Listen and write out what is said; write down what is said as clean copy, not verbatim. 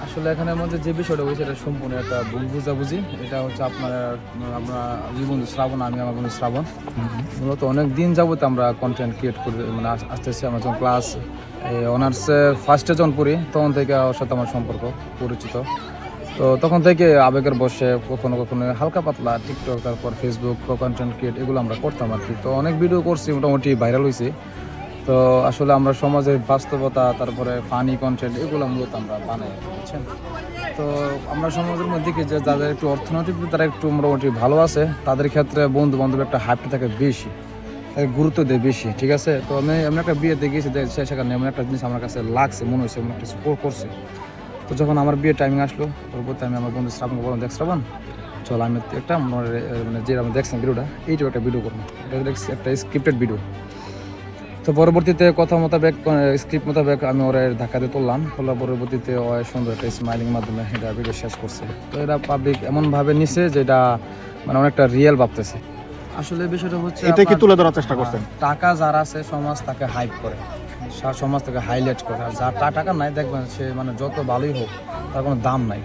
আসলে এখানের মধ্যে যে বিষয়টা হয়েছে এটা সম্পূর্ণ একটা ভুল বুঝাবুঝি। এটা হচ্ছে আপনার আমরা দুই বন্ধু শ্রাবণ, আমি আমার বন্ধু শ্রাবণ। মূলত অনেক দিন যাবত আমরা কন্টেন্ট ক্রিয়েট করে মানে আসতেছি। আমরা যখন ক্লাস অনার্সে ফার্স্টে যখন পড়ি তখন থেকে ওর সাথে আমার সম্পর্ক পরিচিত। তো তখন থেকে আবেগের বসে কখনো কখনো হালকা পাতলা টিকটক, তারপর ফেসবুক কন্টেন্ট ক্রিয়েট এগুলো আমরা করতাম আর কি। তো অনেক ভিডিও করছি, মোটামুটি ভাইরাল হয়েছে। তো আসলে আমরা সমাজের বাস্তবতা, তারপরে ফানি কন্টেন্ট এগুলো মূলত আমরা বানাই, বুঝছেন। তো আমরা সমাজের মধ্যে দেখি যে যাদের একটু অর্থনৈতিক তারা একটু মোটামুটি ভালো আছে, তাদের ক্ষেত্রে বন্ধু বান্ধব একটা হাইপটা থাকে বেশি, তাকে গুরুত্ব দেয় বেশি, ঠিক আছে। তো আমি একটা বিয়েতে গিয়েছি, সেখানে এমন একটা জিনিস আমার কাছে লাগছে, মনে হয়েছে এমন একটা সাপোর্ট করছে। তো যখন আমার বিয়ের টাইমিং আসলো, পরবর্তী আমি আমার বন্ধু শ্রাবণকে বললাম, দেখ শ্রাবণ, চল আমি একটা মানে যে আমি দেখছিলাম ভিডিওটা, এইটাও একটা ভিডিও করবো। এটা দেখছি একটা স্ক্রিপ্টেড ভিডিও। তো পরবর্তীতে কথা মোতাবেক, স্ক্রিপ্ট মোতাবেক আমি ওরা ধাক্কা দিয়ে তোলার পরবর্তীতে ও সুন্দর একটা স্মাইলিং মাধ্যমে এটা ভিডিও শেষ করছে। তো এটা পাবলিক এমনভাবে নিছে যেটা মানে অনেকটা রিয়েল ভাবতেছে। আসলে বিষয়টা হচ্ছে এটা কি তুলে ধরার চেষ্টা করছেন? টাকা যার আছে সমাজ তাকে হাইপ করে, সমাজ তাকে হাইলাইট করে। আর যার টাকা নাই দেখবেন সে মানে যত ভালোই হোক তার কোনো দাম নাই।